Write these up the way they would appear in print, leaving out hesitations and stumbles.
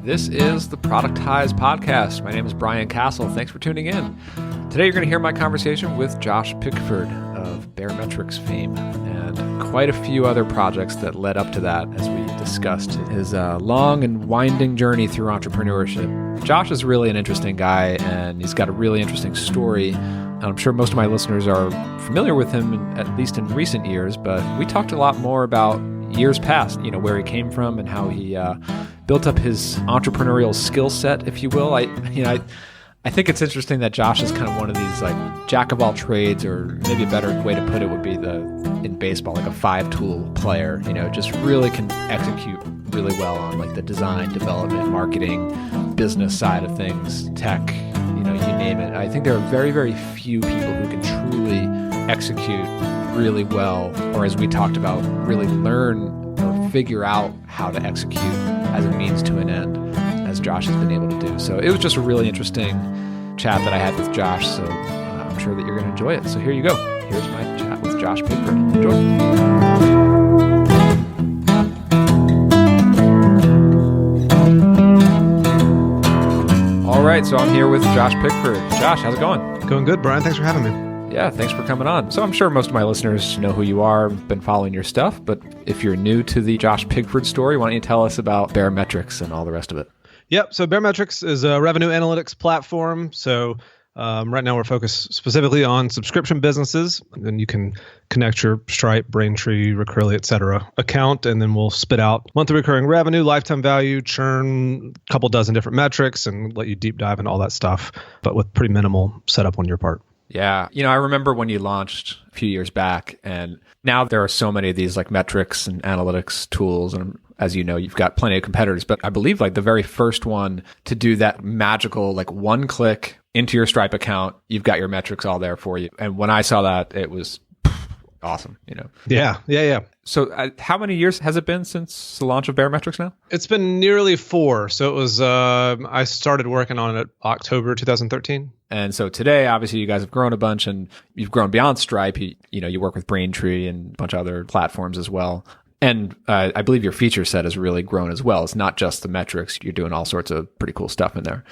This is the Productize Podcast. My name is Brian Castle. Thanks for tuning in. Today you're going to hear my conversation with Josh Pigford of Baremetrics fame and quite a few other projects that led up to that as we discussed his long and winding journey through entrepreneurship. Josh is really an interesting guy and he's got a really interesting story. I'm sure most of my listeners are familiar with him, at least in recent years, but we talked a lot more about years past, where he came from and how he built up his entrepreneurial skill set, if you will. I think it's interesting that Josh is kind of one of these like jack of all trades, or maybe a better way to put it would be in baseball, like a 5-tool player, just really can execute really well on like the design, development, marketing, business side of things, tech, you name it. I think there are very, very few people who can truly execute really well, or as we talked about, really learn or figure out how to execute as a means to an end, as Josh has been able to do. So it was just a really interesting chat that I had with Josh, so I'm sure that you're going to enjoy it. So here you go. Here's my chat with Josh Pigford. Enjoy. All right, so I'm here with Josh Pigford. Josh, how's it going? Going good, Brian. Thanks for having me. Yeah, thanks for coming on. So I'm sure most of my listeners know who you are, been following your stuff, but if you're new to the Josh Pigford story, why don't you tell us about Baremetrics and all the rest of it? Yep. So Baremetrics is a revenue analytics platform. So right now we're focused specifically on subscription businesses. And you can connect your Stripe, Braintree, Recurly, et cetera, account, and then we'll spit out monthly recurring revenue, lifetime value, churn, a couple dozen different metrics, and let you deep dive into all that stuff, but with pretty minimal setup on your part. Yeah. I remember when you launched a few years back, and now there are so many of these like metrics and analytics tools. And as you know, you've got plenty of competitors, but I believe like the very first one to do that magical, like one click into your Stripe account, you've got your metrics all there for you. And when I saw that, it was awesome, Yeah. So how many years has it been since the launch of Baremetrics now? It's been nearly 4. So it was, I started working on it October 2013. And so today, obviously, you guys have grown a bunch and you've grown beyond Stripe. You work with Braintree and a bunch of other platforms as well. And I believe your feature set has really grown as well. It's not just the metrics. You're doing all sorts of pretty cool stuff in there.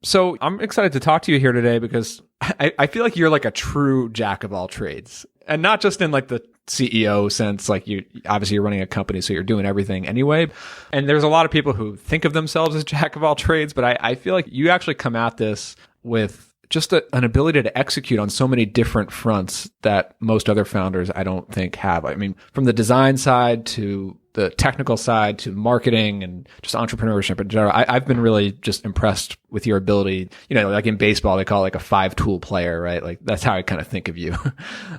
So I'm excited to talk to you here today because I feel like you're like a true jack of all trades. And not just in like the CEO sense, like you're running a company, so you're doing everything anyway. And there's a lot of people who think of themselves as jack of all trades, but I feel like you actually come at this with just an ability to execute on so many different fronts that most other founders, I don't think, have. I mean, from the design side to the technical side to marketing and just entrepreneurship in general, I've been really just impressed with your ability. Like in baseball, they call it like a 5-tool player, right? Like that's how I kind of think of you.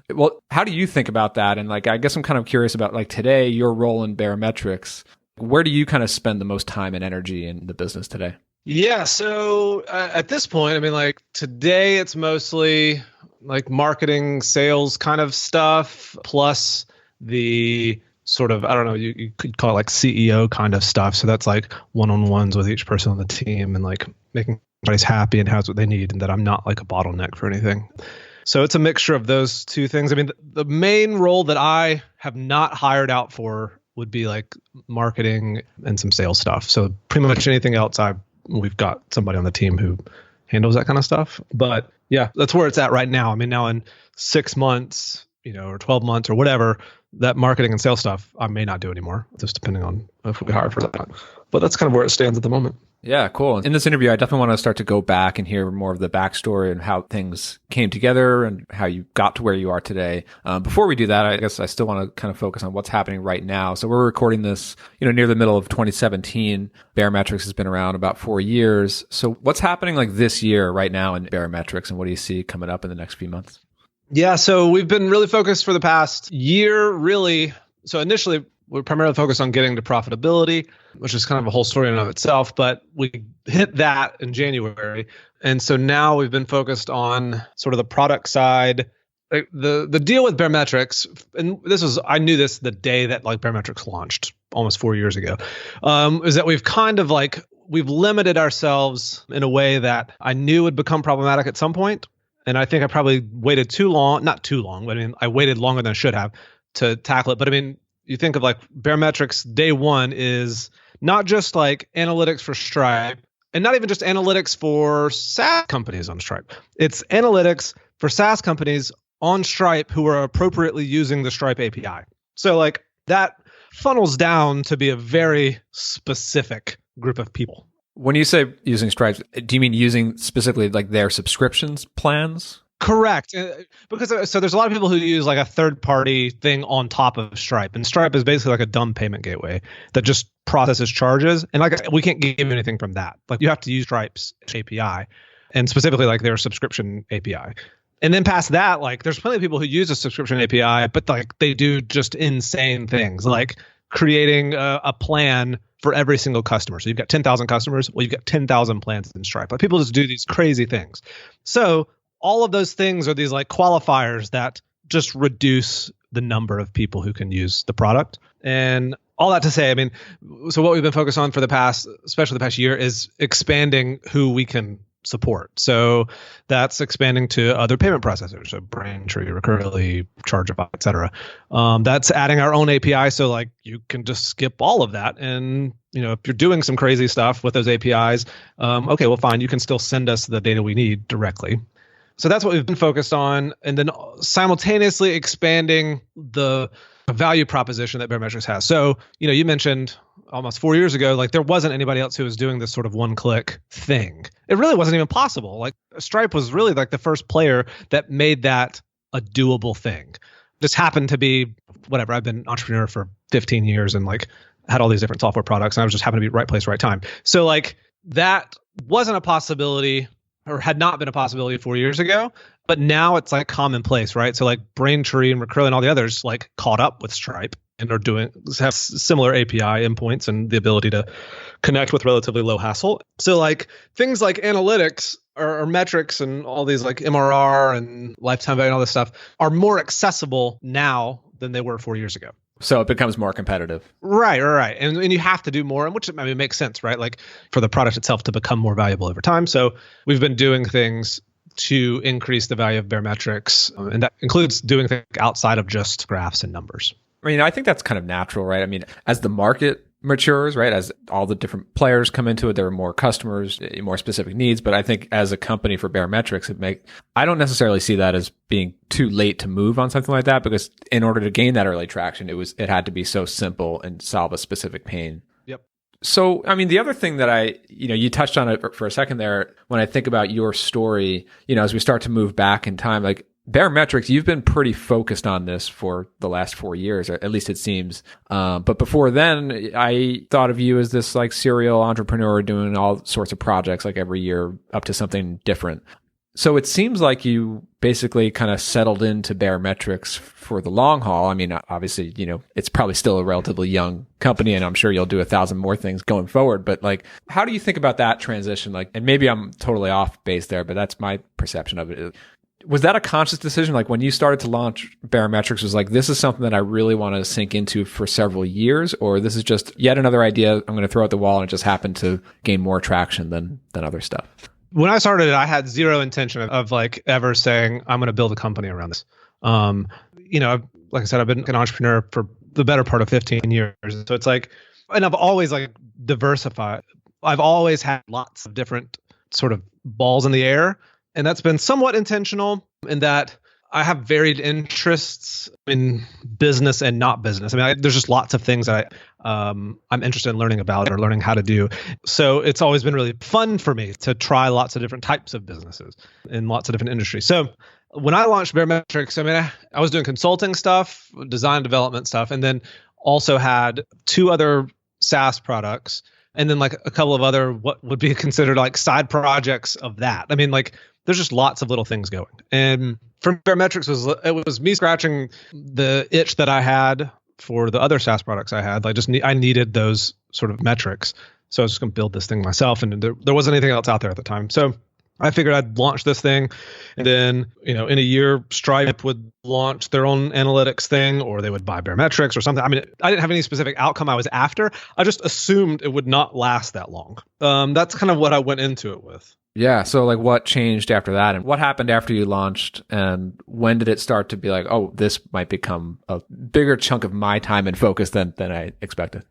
Well, how do you think about that? And like, I guess I'm kind of curious about like today, your role in Baremetrics. Where do you kind of spend the most time and energy in the business today? Yeah. So at this point, I mean, like today it's mostly like marketing, sales kind of stuff, plus the sort of, I don't know, you could call it like CEO kind of stuff. So that's like one-on-ones with each person on the team and like making everybody's happy and has what they need and that I'm not like a bottleneck for anything. So it's a mixture of those two things. I mean, the main role that I have not hired out for would be like marketing and some sales stuff. So pretty much anything else we've got somebody on the team who handles that kind of stuff. But yeah, that's where it's at right now. I mean, now in 6 months, or 12 months or whatever, that marketing and sales stuff I may not do anymore, just depending on if we hire for that. But that's kind of where it stands at the moment. Yeah, cool. In this interview, I definitely want to start to go back and hear more of the backstory and how things came together and how you got to where you are today. Before we do that, I guess I still want to kind of focus on what's happening right now. So we're recording this, near the middle of 2017. Baremetrics has been around about 4 years. So what's happening like this year right now in Baremetrics, and what do you see coming up in the next few months? Yeah, so we've been really focused for the past year, really. So initially, we're primarily focused on getting to profitability, which is kind of a whole story in and of itself, but we hit that in January. And so now we've been focused on sort of the product side. The deal with Baremetrics, and I knew this the day that like Baremetrics launched almost 4 years ago, is that we've kind of like, we've limited ourselves in a way that I knew would become problematic at some point. And I think I probably waited too long, not too long, but I mean, I waited longer than I should have to tackle it. But I mean, you think of like Baremetrics day one is not just like analytics for Stripe, and not even just analytics for SaaS companies on Stripe. It's analytics for SaaS companies on Stripe who are appropriately using the Stripe API. So like that funnels down to be a very specific group of people. When you say using Stripe, do you mean using specifically like their subscriptions plans? Correct. Because so there's a lot of people who use like a third-party thing on top of Stripe, and Stripe is basically like a dumb payment gateway that just processes charges. And like we can't give you anything from that. Like you have to use Stripe's API, and specifically like their subscription API. And then past that, like there's plenty of people who use a subscription API, but like they do just insane things, like creating a plan for every single customer. So you've got 10,000 customers. Well, you've got 10,000 plans in Stripe. Like people just do these crazy things. So all of those things are these like qualifiers that just reduce the number of people who can use the product. And all that to say, I mean, so what we've been focused on for the past, especially the past year, is expanding who we can support. So that's expanding to other payment processors, so Braintree, Recurly, Chargeback, et cetera. That's adding our own API, so like you can just skip all of that. And you know, if you're doing some crazy stuff with those APIs, okay, well, fine, you can still send us the data we need directly. So that's what we've been focused on, and then simultaneously expanding the value proposition that Baremetrics has. So, you know, you mentioned almost 4 years ago, like there wasn't anybody else who was doing this sort of one-click thing. It really wasn't even possible. Like Stripe was really like the first player that made that a doable thing. Just happened to be whatever. I've been an entrepreneur for 15 years and like had all these different software products, and I was just happened to be right place, right time. So like that wasn't a possibility, or had not been a possibility 4 years ago, but now it's like commonplace, right? So like Braintree and Recurly and all the others like caught up with Stripe and are have similar API endpoints and the ability to connect with relatively low hassle. So like things like analytics or metrics and all these like MRR and lifetime value and all this stuff are more accessible now than they were 4 years ago. So it becomes more competitive. Right. And you have to do more, and which I mean makes sense, right? Like for the product itself to become more valuable over time. So we've been doing things to increase the value of Baremetrics, and that includes doing things outside of just graphs and numbers. I mean, I think that's kind of natural, right? I mean, as the market matures, right, as all the different players come into it, there are more customers, more specific needs. But I think as a company for Baremetrics, I don't necessarily see that as being too late to move on something like that, because in order to gain that early traction, it had to be so simple and solve a specific pain. Yep. So, I mean, the other thing that you touched on it for a second there, when I think about your story, as we start to move back in time, like Baremetrics, you've been pretty focused on this for the last 4 years, or at least it seems. But before then, I thought of you as this like serial entrepreneur doing all sorts of projects like every year up to something different. So it seems like you basically kind of settled into Baremetrics for the long haul. I mean, obviously, it's probably still a relatively young company, and I'm sure you'll do 1,000 more things going forward. But like, how do you think about that transition? Like, and maybe I'm totally off base there, but that's my perception of it. Was that a conscious decision? Like when you started to launch Baremetrics, was like, this is something that I really want to sink into for several years, or this is just yet another idea I'm going to throw at the wall and it just happened to gain more traction than other stuff? When I started it, I had zero intention of like ever saying I'm going to build a company around this. Like I said, I've been an entrepreneur for the better part of 15 years. So it's like, and I've always like diversified. I've always had lots of different sort of balls in the air. And that's been somewhat intentional in that I have varied interests in business and not business. I mean, there's just lots of things that I'm interested in learning about or learning how to do. So it's always been really fun for me to try lots of different types of businesses in lots of different industries. So when I launched Baremetrics, I mean, I was doing consulting stuff, design development stuff, and then also had 2 other SaaS products, and then like a couple of other what would be considered like side projects of that. I mean, like there's just lots of little things going. And for Baremetrics, it was me scratching the itch that I had for the other SaaS products I had. I needed those sort of metrics. So I was just going to build this thing myself, and there wasn't anything else out there at the time. So I figured I'd launch this thing, and then, in a year, Stripe would launch their own analytics thing, or they would buy Baremetrics or something. I mean, I didn't have any specific outcome I was after. I just assumed it would not last that long. That's kind of what I went into it with. Yeah. So like what changed after that, and what happened after you launched, and when did it start to be like, oh, this might become a bigger chunk of my time and focus than I expected?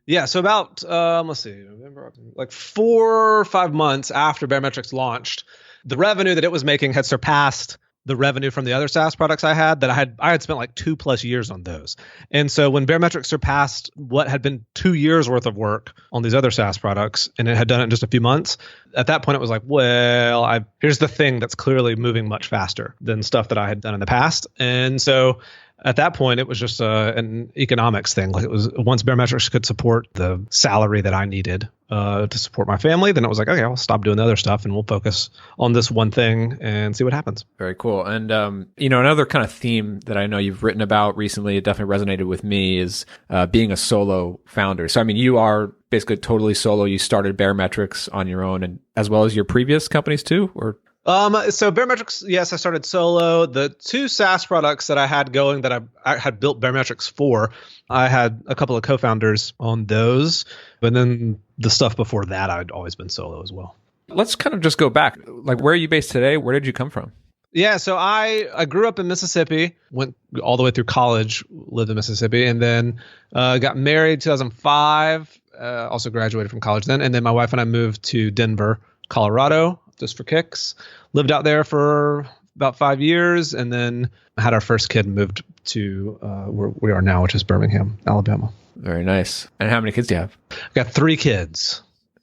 Yeah, so about let's see, November, like 4 or 5 months after Barometrics launched, the revenue that it was making had surpassed the revenue from the other SaaS products I had. I had spent like 2+ years on those. And so when Barometrics surpassed what had been 2 years worth of work on these other SaaS products, and it had done it in just a few months, at that point it was like, well, here's the thing that's clearly moving much faster than stuff that I had done in the past. And so at that point, it was just an economics thing. Like, it was, once Barometrics could support the salary that I needed to support my family, then it was like, okay, I'll stop doing the other stuff and we'll focus on this one thing and see what happens. Very cool. And, another kind of theme that I know you've written about recently, it definitely resonated with me, is being a solo founder. So, I mean, you are basically totally solo. You started Barometrics on your own, and as well as your previous companies too, or? So Barometrics, yes, I started solo. The 2 SaaS products that I had going that I had built Barometrics for, I had a couple of co-founders on those. But then the stuff before that, I'd always been solo as well. Let's kind of just go back. Like, where are you based today? Where did you come from? Yeah, so I grew up in Mississippi, went all the way through college, lived in Mississippi, and then got married 2005, also graduated from college then. And then my wife and I moved to Denver, Colorado, just for kicks. Lived out there for about 5 years, and then had our first kid, moved to where we are now, which is Birmingham, Alabama. Very nice. And how many kids do you have? I've got 3 kids.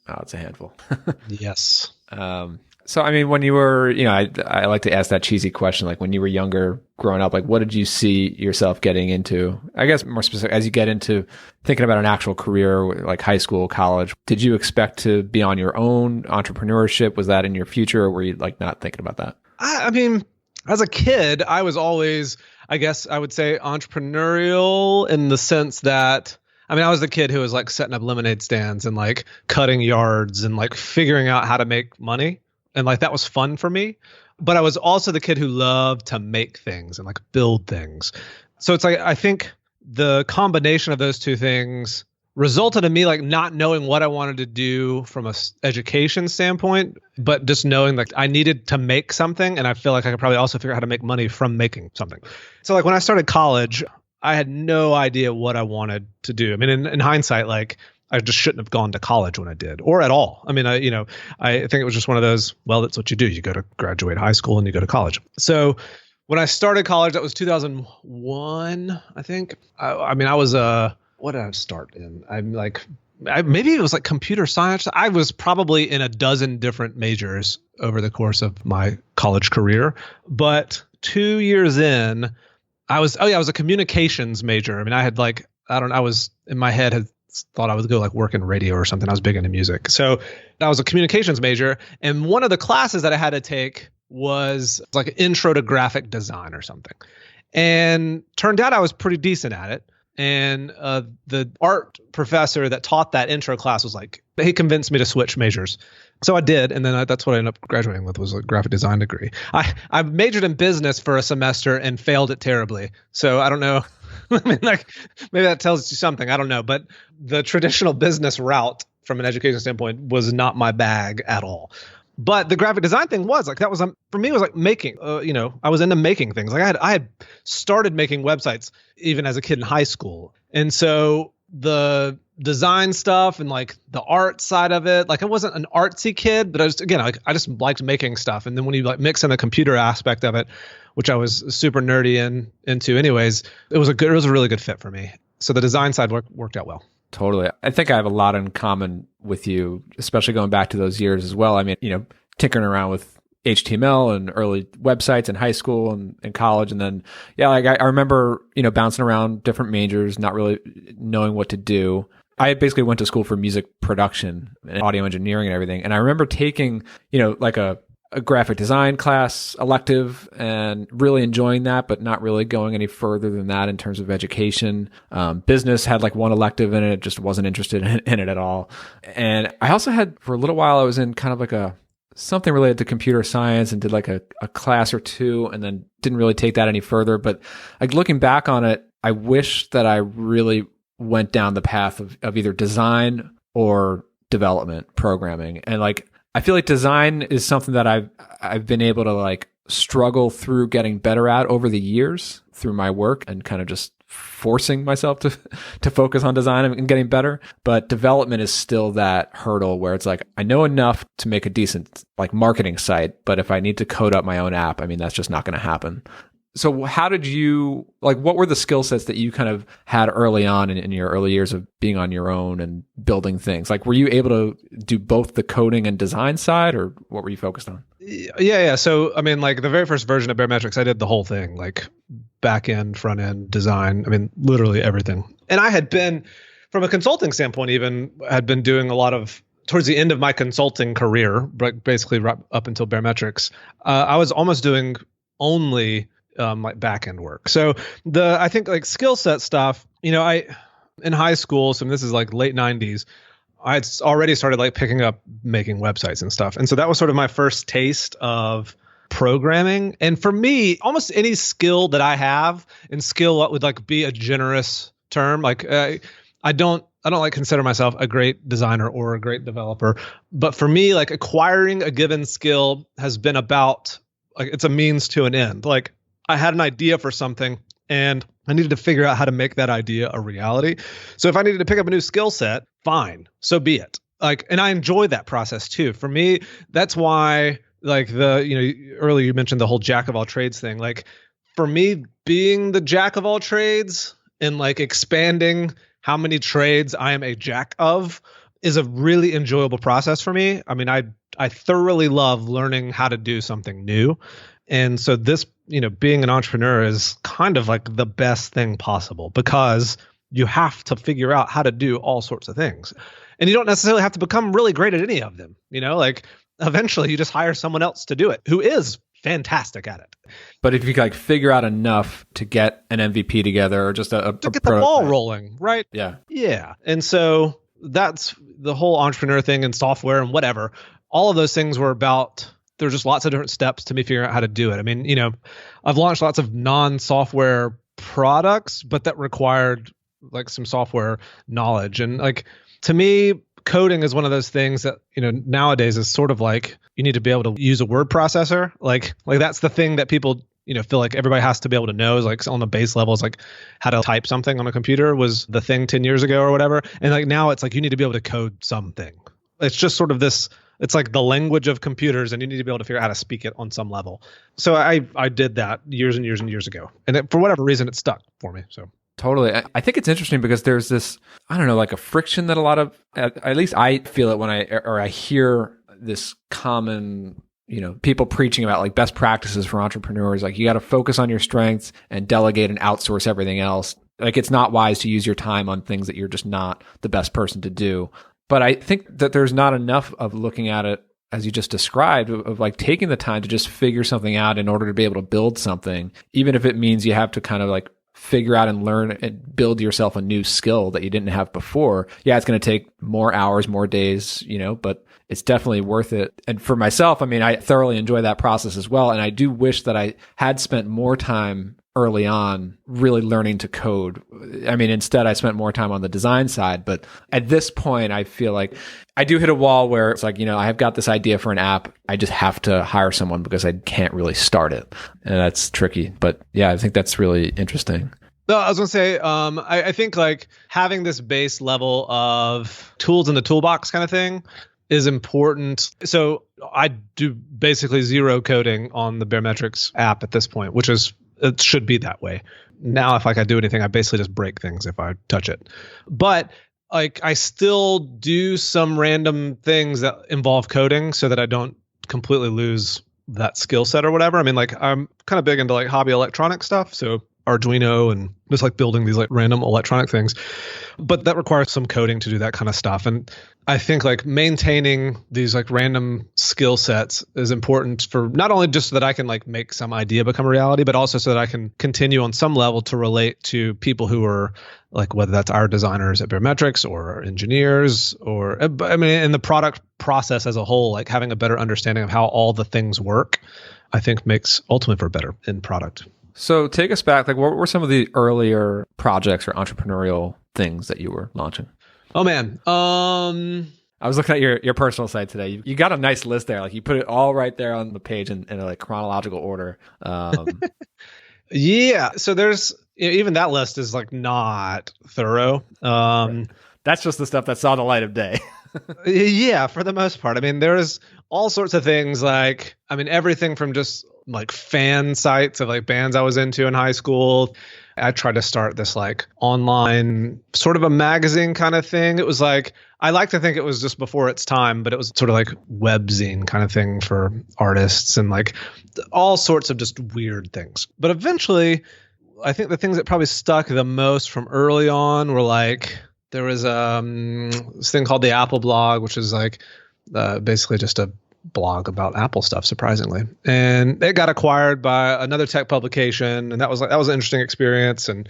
Oh, it's a handful. Yes. So, I mean, when you were, I like to ask that cheesy question, like when you were younger, growing up, like what did you see yourself getting into? I guess more specific, as you get into thinking about an actual career, like high school, college, did you expect to be on your own? Entrepreneurship, was that in your future, or were you like not thinking about that? I mean, as a kid, I was always, I guess I would say, entrepreneurial in the sense that, I was the kid who was like setting up lemonade stands and like cutting yards and like figuring out how to make money. And like, that was fun for me. But I was also the kid who loved to make things and like build things. So it's like, I think the combination of those 2 things resulted in me like not knowing what I wanted to do from a education standpoint, but just knowing like I needed to make something. And I feel like I could probably also figure out how to make money from making something. So like when I started college, I had no idea what I wanted to do. I mean, in hindsight, like, I just shouldn't have gone to college when I did, or at all. I mean, I think it was just one of those, well, that's what you do. You go to graduate high school and you go to college. So when I started college, that was 2001, I think. I was what did I start in? Maybe it was like computer science. I was probably in a dozen different majors over the course of my college career. But 2 years in, I was a communications major. I mean, I was in my head had thought I would go like work in radio or something. I was big into music. So I was a communications major. And one of the classes that I had to take was like an intro to graphic design or something. And turned out I was pretty decent at it. And the art professor that taught that intro class was like, he convinced me to switch majors. So I did. And then that's what I ended up graduating with, was a graphic design degree. I majored in business for a semester and failed it terribly. So I don't know. I mean, like, maybe that tells you something. I don't know. But the traditional business route from an education standpoint was not my bag at all. But the graphic design thing was like, that was, for me, it was like making, I was into making things. Like I had started making websites even as a kid in high school. And so the design stuff and like the art side of it, like I wasn't an artsy kid, but I just liked making stuff. And then when you like mix in the computer aspect of it, which I was super nerdy into anyways, it was a really good fit for me. So the design side worked out well. Totally. I think I have a lot in common with you, especially going back to those years as well. I mean, tinkering around with HTML and early websites in high school and college. And then, like I remember, bouncing around different majors, not really knowing what to do. I basically went to school for music production and audio engineering and everything. And I remember taking, like a graphic design class elective and really enjoying that, but not really going any further than that in terms of education. Business had like one elective in it, just wasn't interested in it at all. And I also had, for a little while, I was in kind of like something related to computer science and did like a class or two, and then didn't really take that any further. But like looking back on it, I wish that I really went down the path of either design or development, programming. And like, I feel like design is something that I've been able to like struggle through getting better at over the years through my work, and kind of just forcing myself to focus on design and getting better. But development is still that hurdle where it's like, I know enough to make a decent like marketing site, but if I need to code up my own app, I mean, that's just not going to happen. So how did you, like, what were the skill sets that you kind of had early on in your early years of being on your own and building things? Like, were you able to do both the coding and design side, or what were you focused on? Yeah. So, I mean, like the very first version of Baremetrics, I did the whole thing, like back end, front end, design. I mean, literally everything. And I had been, from a consulting standpoint, even had been doing a lot of, towards the end of my consulting career, basically right up until Baremetrics, I was almost doing only like back end work. So I think like skill set stuff, you know, in high school, so this is like late 90s, I had already started like picking up making websites and stuff. And so that was sort of my first taste of programming. And for me, almost any skill that I have, and skill would like be a generous term. Like I don't like consider myself a great designer or a great developer, but for me, like acquiring a given skill has been about like, it's a means to an end. Like I had an idea for something and I needed to figure out how to make that idea a reality. So if I needed to pick up a new skill set, fine, so be it. Like, and I enjoy that process too. For me, that's why like earlier you mentioned the whole jack of all trades thing. Like for me, being the jack of all trades and like expanding how many trades I am a jack of is a really enjoyable process for me. I mean, I thoroughly love learning how to do something new. And so this, being an entrepreneur is kind of like the best thing possible because you have to figure out how to do all sorts of things. And you don't necessarily have to become really great at any of them. Like eventually you just hire someone else to do it who is fantastic at it. But if you like figure out enough to get an MVP together or just to get the ball rolling, right? Yeah. Yeah. And so that's the whole entrepreneur thing and software and whatever. All of those things were about, there's just lots of different steps to me figuring out how to do it. I mean, I've launched lots of non-software products, but that required like some software knowledge. And like, to me, coding is one of those things that, nowadays is sort of like you need to be able to use a word processor. Like that's the thing that people, feel like everybody has to be able to know is like on the base level is like how to type something on a computer was the thing 10 years ago or whatever. And like now it's like you need to be able to code something. It's just sort of this, it's like the language of computers and you need to be able to figure out how to speak it on some level. So I did that years and years and years ago. And for whatever reason, it stuck for me. So totally. I think it's interesting because there's this, I don't know, like a friction that a lot of, at least I feel it when I hear this common, people preaching about like best practices for entrepreneurs. Like you got to focus on your strengths and delegate and outsource everything else. Like it's not wise to use your time on things that you're just not the best person to do. But I think that there's not enough of looking at it, as you just described, of like taking the time to just figure something out in order to be able to build something, even if it means you have to kind of like figure out and learn and build yourself a new skill that you didn't have before. Yeah, it's going to take more hours, more days, but it's definitely worth it. And for myself, I mean, I thoroughly enjoy that process as well. And I do wish that I had spent more time early on really learning to code. I mean, instead I spent more time on the design side, but at this point I feel like I do hit a wall where it's like, I have got this idea for an app. I just have to hire someone because I can't really start it. And that's tricky. But yeah, I think that's really interesting. No, I was going to say, I think like having this base level of tools in the toolbox kind of thing is important. So I do basically zero coding on the Baremetrics app at this point, which is, it should be that way. Now, if like I do anything, I basically just break things if I touch it. But like I still do some random things that involve coding so that I don't completely lose that skill set or whatever. I mean, like I'm kind of big into like hobby electronic stuff. So Arduino and just like building these like random electronic things. But that requires some coding to do that kind of stuff. And I think like maintaining these like random skill sets is important for not only just so that I can like make some idea become a reality, but also so that I can continue on some level to relate to people who are like, whether that's our designers at Baremetrics or our engineers or, I mean, in the product process as a whole, like having a better understanding of how all the things work, I think makes ultimately for better end product. So take us back, like what were some of the earlier projects or entrepreneurial things that you were launching? Oh man. I was looking at your personal site today. You got a nice list there. Like you put it all right there on the page in a like chronological order. Yeah. So there's, even that list is like not thorough. Right. That's just the stuff that saw the light of day. Yeah, for the most part. I mean, there's all sorts of things like, I mean, everything from just like fan sites of like bands I was into in high school. I tried to start this like online sort of a magazine kind of thing. It was like, I like to think it was just before its time, but it was sort of like webzine kind of thing for artists and like all sorts of just weird things. But eventually, I think the things that probably stuck the most from early on were like, there was this thing called the Apple blog, which is like basically just a blog about Apple stuff, surprisingly. And it got acquired by another tech publication. And that was an interesting experience. And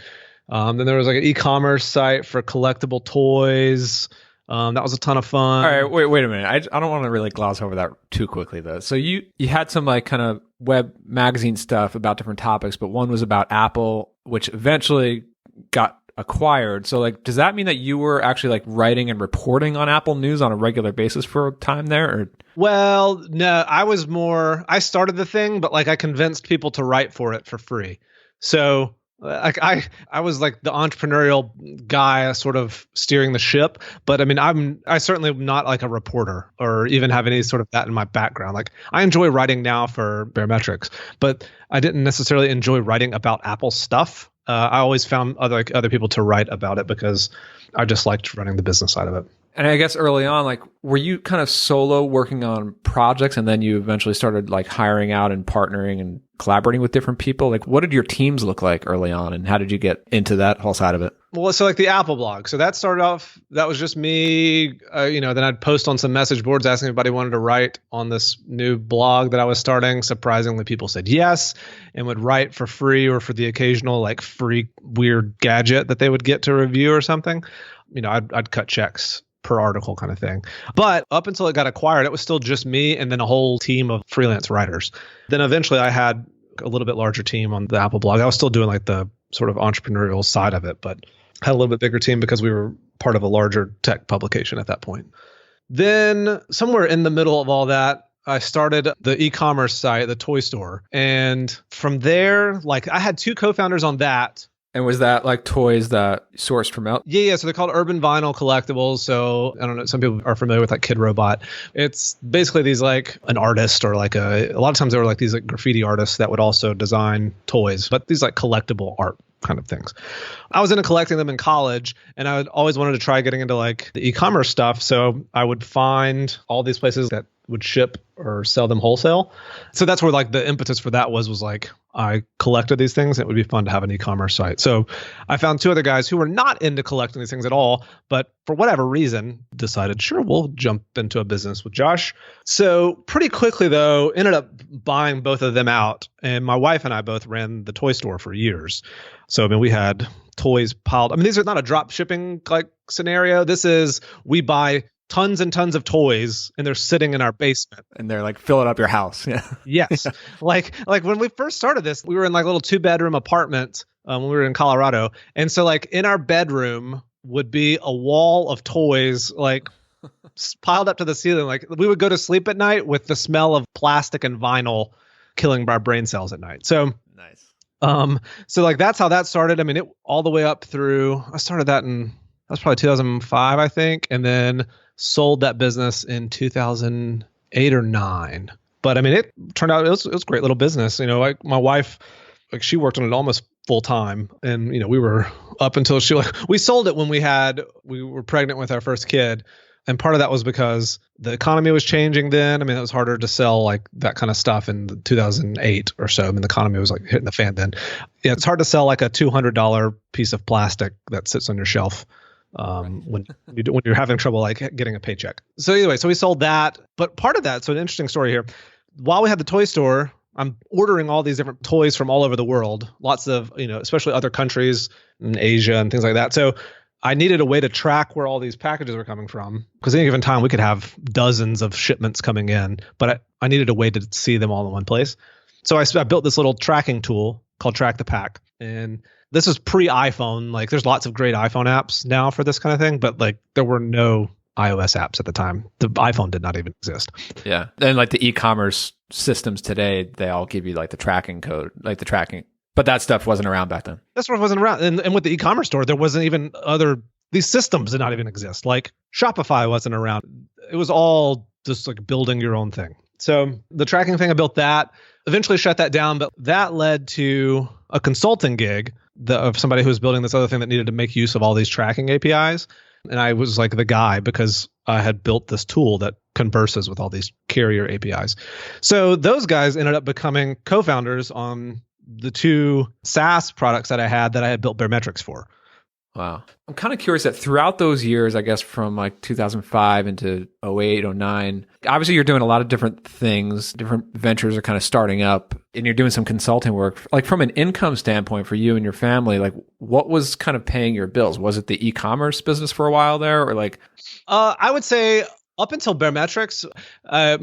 then there was like an e-commerce site for collectible toys. That was a ton of fun. All right, wait a minute. I don't want to really gloss over that too quickly though. So you had some like kind of web magazine stuff about different topics, but one was about Apple, which eventually got acquired. So like, does that mean that you were actually like writing and reporting on Apple news on a regular basis for a time there? Or? Well, no, I started the thing, but like I convinced people to write for it for free. So like I was like the entrepreneurial guy sort of steering the ship, but I mean, I certainly am not like a reporter or even have any sort of that in my background. Like I enjoy writing now for Baremetrics, but I didn't necessarily enjoy writing about Apple stuff. I always found other people to write about it because I just liked running the business side of it. And I guess early on, like, were you kind of solo working on projects and then you eventually started like hiring out and partnering and collaborating with different people? Like, what did your teams look like early on and how did you get into that whole side of it? Well, so like the Apple blog. So that started off, that was just me, then I'd post on some message boards asking if anybody wanted to write on this new blog that I was starting. Surprisingly, people said yes and would write for free or for the occasional like free weird gadget that they would get to review or something. I'd cut checks per article kind of thing. But up until it got acquired, it was still just me and then a whole team of freelance writers. Then eventually I had a little bit larger team on the Apple blog. I was still doing like the sort of entrepreneurial side of it, but had a little bit bigger team because we were part of a larger tech publication at that point. Then somewhere in the middle of all that, I started the e-commerce site, the toy store. And from there, like I had two co-founders on that. And was that like toys that sourced from out? Yeah. So they're called Urban Vinyl Collectibles. So I don't know. Some people are familiar with like Kid Robot. It's basically these like an artist or like a lot of times they were like these like graffiti artists that would also design toys, but these like collectible art kind of things. I was into collecting them in college and I always wanted to try getting into like the e-commerce stuff. So I would find all these places that would ship or sell them wholesale. So that's where like the impetus for that was like I collected these things and it would be fun to have an e-commerce site. So I found two other guys who were not into collecting these things at all, but for whatever reason decided, sure, we'll jump into a business with Josh. So pretty quickly though, ended up buying both of them out. And my wife and I both ran the toy store for years. So, I mean, we had toys piled. I mean, these are not a drop shipping like scenario. This is, we buy tons and tons of toys and they're sitting in our basement. And they're like filling up your house. Yeah. Yes. Like when we first started this, we were in like a little 2-bedroom apartment when we were in Colorado. And so like in our bedroom would be a wall of toys like piled up to the ceiling. Like we would go to sleep at night with the smell of plastic and vinyl killing our brain cells at night. So nice. So like that's how that started. I mean, it all the way up through, I started that was probably 2005, I think. And then sold that business in 2008 or 9. But I mean, it turned out it was a great little business. Like my wife, like she worked on it almost full time. And, we were up until we sold it when we were pregnant with our first kid. And part of that was because the economy was changing then. I mean, it was harder to sell like that kind of stuff in 2008 or so. I mean, the economy was like hitting the fan then. Yeah, it's hard to sell like a $200 piece of plastic that sits on your shelf when you're having trouble like getting a paycheck. So anyway, so we sold that. But part of that, so an interesting story here. While we had the toy store, I'm ordering all these different toys from all over the world. Lots of, especially other countries in Asia and things like that. So I needed a way to track where all these packages were coming from because at any given time we could have dozens of shipments coming in, but I needed a way to see them all in one place. So I built this little tracking tool called Track the Pack. And this is pre-iPhone. Like there's lots of great iPhone apps now for this kind of thing, but like there were no iOS apps at the time. The iPhone did not even exist. Yeah. And like the e-commerce systems today, they all give you like the tracking code, like the tracking But that stuff wasn't around back then. That stuff wasn't around. And with the e-commerce store, there wasn't even these systems did not even exist. Like Shopify wasn't around. It was all just like building your own thing. So the tracking thing, I built that, eventually shut that down, but that led to a consulting gig of somebody who was building this other thing that needed to make use of all these tracking APIs. And I was like the guy because I had built this tool that converses with all these carrier APIs. So those guys ended up becoming co-founders on the two SaaS products that I had built Baremetrics for. Wow. I'm kind of curious that throughout those years, I guess from like 2005 into 08, 09, obviously you're doing a lot of different things, different ventures are kind of starting up, and you're doing some consulting work. Like from an income standpoint for you and your family, like what was kind of paying your bills? Was it the e-commerce business for a while there, or like? I would say up until Baremetrics,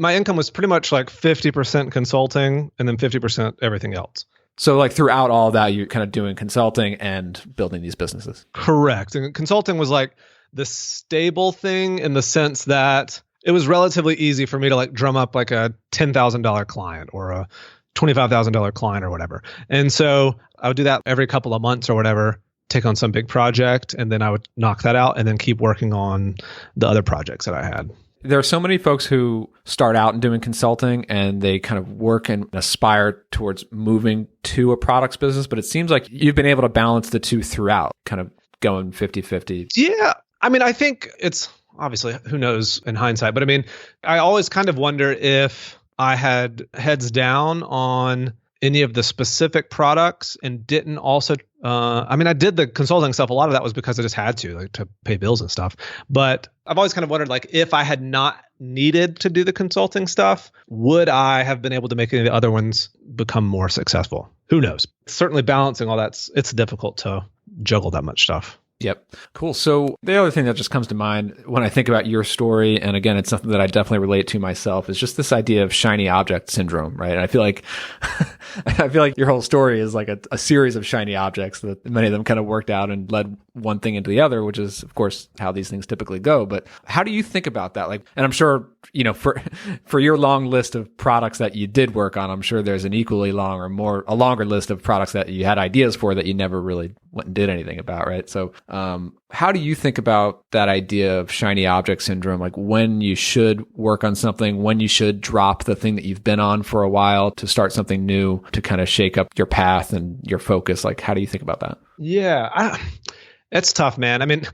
my income was pretty much like 50% consulting and then 50% everything else. So like throughout all that, you're kind of doing consulting and building these businesses. Correct. And consulting was like the stable thing in the sense that it was relatively easy for me to like drum up like a $10,000 client or a $25,000 client or whatever. And so I would do that every couple of months or whatever, take on some big project, and then I would knock that out and then keep working on the other projects that I had. There are so many folks who start out in doing consulting and they kind of work and aspire towards moving to a products business, but it seems like you've been able to balance the two throughout, kind of going 50-50. Yeah. I mean, I think it's obviously, who knows in hindsight, but I mean, I always kind of wonder if I had heads down on any of the specific products and didn't also, I did the consulting stuff. A lot of that was because I just had to, like, to pay bills and stuff. But I've always kind of wondered, like, if I had not needed to do the consulting stuff, would I have been able to make any of the other ones become more successful? Who knows? Certainly balancing all that, it's difficult to juggle that much stuff. Yep. Cool. So the other thing that just comes to mind when I think about your story, and again, it's something that I definitely relate to myself, is just this idea of shiny object syndrome, right? And I feel like your whole story is like a series of shiny objects that many of them kind of worked out and led one thing into the other, which is, of course, how these things typically go. But how do you think about that? Like, and I'm sure, for your long list of products that you did work on, I'm sure there's an equally long or a longer list of products that you had ideas for that you never really went and did anything about, right? So how do you think about that idea of shiny object syndrome? Like when you should work on something, when you should drop the thing that you've been on for a while to start something new, to kind of shake up your path and your focus? Like, how do you think about that? Yeah, it's tough, man. I mean,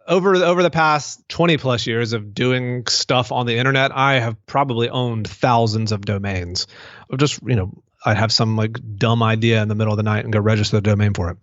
over the past 20 plus years of doing stuff on the internet, I have probably owned thousands of domains. Of just, I'd have some like dumb idea in the middle of the night and go register the domain for it.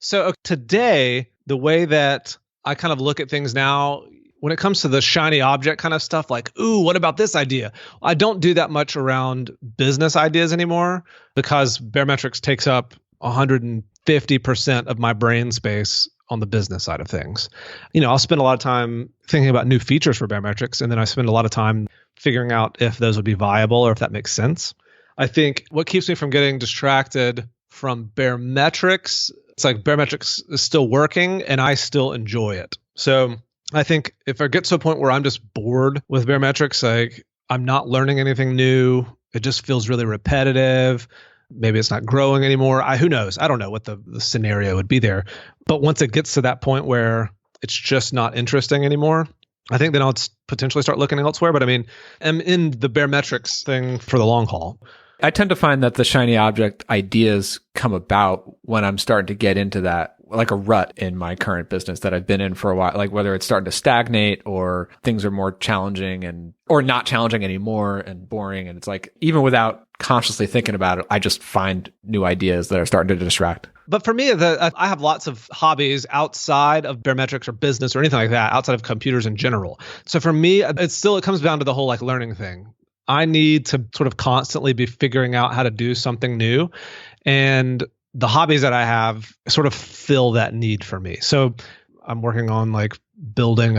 So today, the way that I kind of look at things now, when it comes to the shiny object kind of stuff, like, ooh, what about this idea? I don't do that much around business ideas anymore because Baremetrics takes up 150% of my brain space on the business side of things. I'll spend a lot of time thinking about new features for Baremetrics, and then I spend a lot of time figuring out if those would be viable or if that makes sense. I think what keeps me from getting distracted from Baremetrics, it's like Baremetrics is still working and I still enjoy it. So I think if I get to a point where I'm just bored with Baremetrics, like I'm not learning anything new, it just feels really repetitive. Maybe it's not growing anymore. Who knows? I don't know what the scenario would be there. But once it gets to that point where it's just not interesting anymore, I think then I'll potentially start looking elsewhere. But I mean, I'm in the Baremetrics thing for the long haul. I tend to find that the shiny object ideas come about when I'm starting to get into that, like a rut in my current business that I've been in for a while, like whether it's starting to stagnate or things are more challenging or not challenging anymore and boring. And it's like, even without consciously thinking about it, I just find new ideas that are starting to distract. But for me, I have lots of hobbies outside of Baremetrics or business or anything like that, outside of computers in general. So for me, it comes down to the whole like learning thing. I need to sort of constantly be figuring out how to do something new. And the hobbies that I have sort of fill that need for me. So I'm working on like building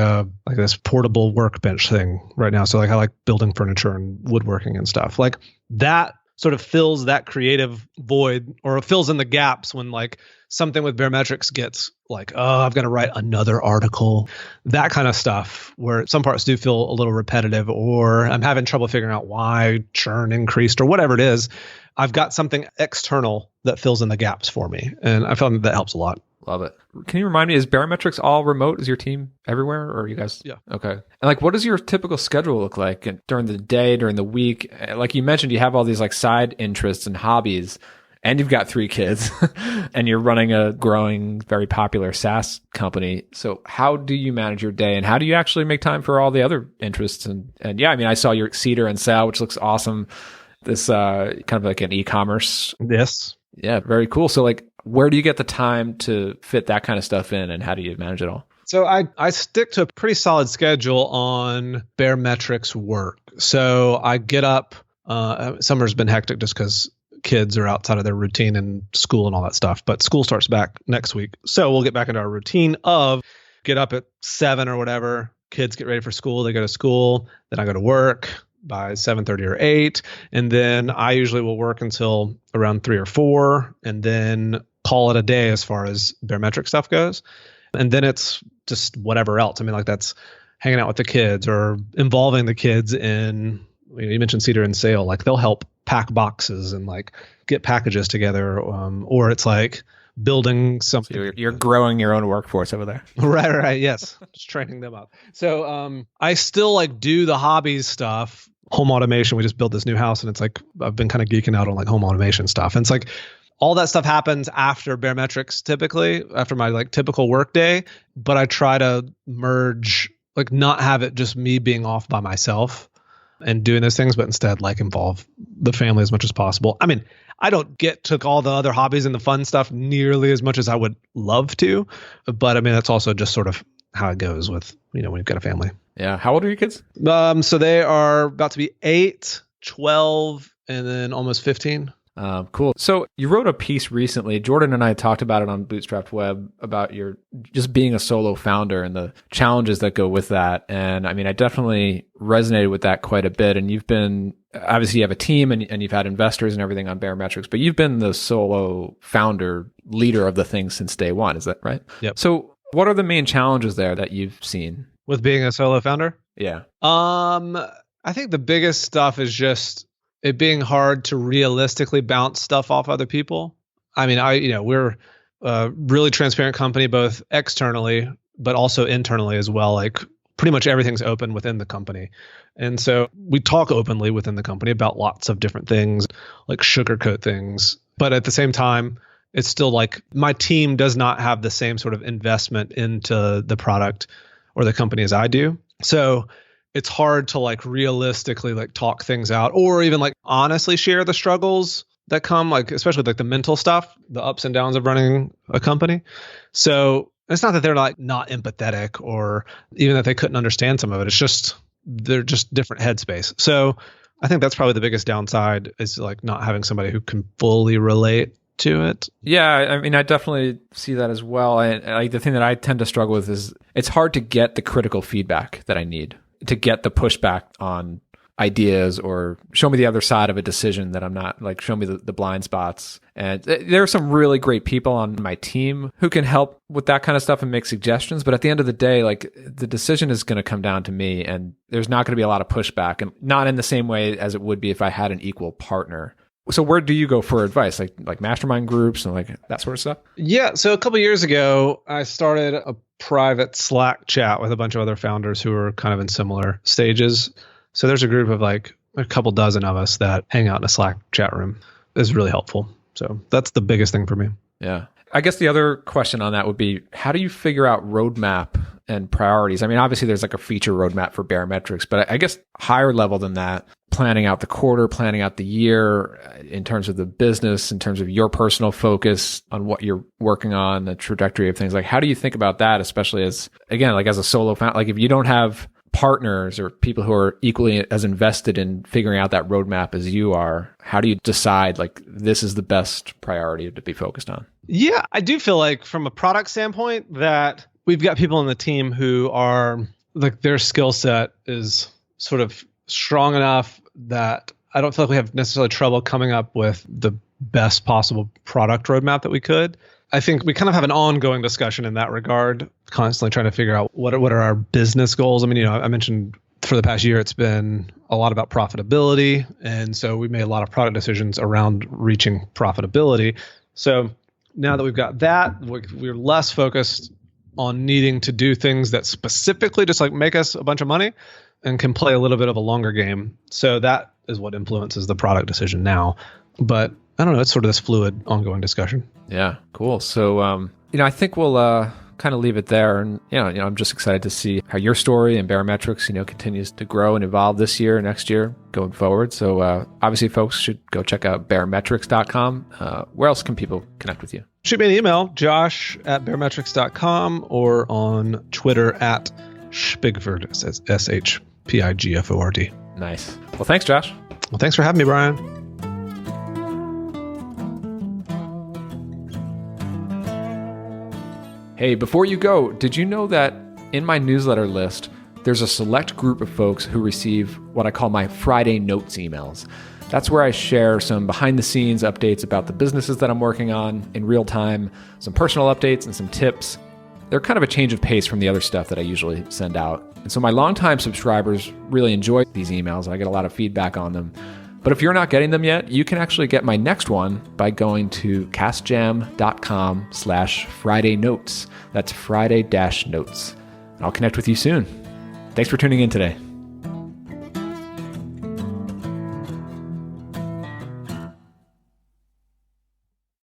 this portable workbench thing right now. So like I like building furniture and woodworking and stuff. Like that sort of fills that creative void or fills in the gaps when like something with barometrics gets like, oh, I've got to write another article, that kind of stuff, where some parts do feel a little repetitive, or I'm having trouble figuring out why churn increased or whatever it is. I've got something external that fills in the gaps for me. And I found that helps a lot. Love it. Can you remind me, is barometrics all remote? Is your team everywhere, or are you guys? Yeah. Okay. And like, what does your typical schedule look like during the day, during the week? Like you mentioned, you have all these like side interests and hobbies, and you've got 3 kids and you're running a growing, very popular SaaS company. So how do you manage your day, and how do you actually make time for all the other interests? And yeah, I mean, I saw your Cedar and Sal, which looks awesome. This kind of like an e-commerce. Yes. Yeah, very cool. So like, where do you get the time to fit that kind of stuff in, and how do you manage it all? So I stick to a pretty solid schedule on barometrics work. So I get up, summer's been hectic just because kids are outside of their routine and school and all that stuff, but school starts back next week. So we'll get back into our routine of get up at 7 or whatever, kids get ready for school, they go to school, then I go to work by 7:30 or 8. And then I usually will work until around 3 or 4 and then call it a day as far as barometric stuff goes. And then it's just whatever else. I mean, like that's hanging out with the kids or involving the kids in, you mentioned Cedar and Sale, like they'll help pack boxes and like get packages together. Or it's like building something. So you're growing your own workforce over there. Right. Yes. Just training them up. So I still like do the hobbies stuff. Home automation. We just built this new house and it's like, I've been kind of geeking out on like home automation stuff. And it's like, all that stuff happens after barometrics, typically after my like typical work day, but I try to merge, like not have it just me being off by myself and doing those things, but instead like involve the family as much as possible. I mean, I don't get to all the other hobbies and the fun stuff nearly as much as I would love to, but I mean, that's also just sort of how it goes with, when you've got a family. Yeah. How old are your kids? So they are about to be 8, 12, and then almost 15. Cool. So you wrote a piece recently. Jordan and I talked about it on Bootstrapped Web about your just being a solo founder and the challenges that go with that. And I mean, I definitely resonated with that quite a bit. And you've been, obviously you have a team and you've had investors and everything on barometrics, but you've been the solo founder leader of the thing since day one. Is that right? Yep. So what are the main challenges there that you've seen? With being a solo founder? Yeah. I think the biggest stuff is just it being hard to realistically bounce stuff off other people. I mean, we're a really transparent company, both externally, but also internally as well. Like pretty much everything's open within the company. And so we talk openly within the company about lots of different things, like sugarcoat things. But at the same time, it's still like my team does not have the same sort of investment into the product or the company as I do. So it's hard to like realistically like talk things out or even like honestly share the struggles that come, like especially like the mental stuff, the ups and downs of running a company. So it's not that they're like not empathetic or even that they couldn't understand some of it. It's just they're just different headspace. So I think that's probably the biggest downside is like not having somebody who can fully relate to it. Yeah, I mean, I definitely see that as well. And like the thing that I tend to struggle with is it's hard to get the critical feedback that I need to get the pushback on ideas or show me the other side of a decision that I'm not like, show me the blind spots. And there are some really great people on my team who can help with that kind of stuff and make suggestions. But at the end of the day, like the decision is going to come down to me and there's not going to be a lot of pushback and not in the same way as it would be if I had an equal partner. So where do you go for advice? Like mastermind groups and like that sort of stuff? Yeah. So a couple of years ago, I started a private Slack chat with a bunch of other founders who are kind of in similar stages. So there's a group of like a couple dozen of us that hang out in a Slack chat room. It's really helpful. So that's the biggest thing for me. Yeah. I guess the other question on that would be, how do you figure out roadmap and priorities? I mean, obviously there's like a feature roadmap for barometrics, but I guess higher level than that, planning out the quarter, planning out the year in terms of the business, in terms of your personal focus on what you're working on, the trajectory of things. Like, how do you think about that, especially as, again, like as a solo founder, like if you don't have partners or people who are equally as invested in figuring out that roadmap as you are, how do you decide like this is the best priority to be focused on? Yeah, I do feel like from a product standpoint that we've got people on the team who are like their skill set is sort of strong enough that I don't feel like we have necessarily trouble coming up with the best possible product roadmap that we could. I think we kind of have an ongoing discussion in that regard, constantly trying to figure out what are our business goals. I mean, I mentioned for the past year, it's been a lot about profitability. And so we made a lot of product decisions around reaching profitability. So now that we've got that, we're less focused on needing to do things that specifically just like make us a bunch of money and can play a little bit of a longer game. So that is what influences the product decision now. But I don't know, it's sort of this fluid, ongoing discussion. Yeah, cool. So, I think we'll kind of leave it there. And, I'm just excited to see how your story and Barometrics, continues to grow and evolve this year, next year, going forward. So obviously, folks should go check out barometrics.com. Where else can people connect with you? Shoot me an email, josh@barometrics.com, or on Twitter @Pigford, SHPIGFORD. Nice. Well, thanks, Josh. Well, thanks for having me, Brian. Hey, before you go, did you know that in my newsletter list, there's a select group of folks who receive what I call my Friday Notes emails? That's where I share some behind-the-scenes updates about the businesses that I'm working on in real time, some personal updates and some tips. They're kind of a change of pace from the other stuff that I usually send out. And so my longtime subscribers really enjoy these emails. I get a lot of feedback on them. But if you're not getting them yet, you can actually get my next one by going to castjam.com/Friday Notes. That's Friday-Notes. And I'll connect with you soon. Thanks for tuning in today.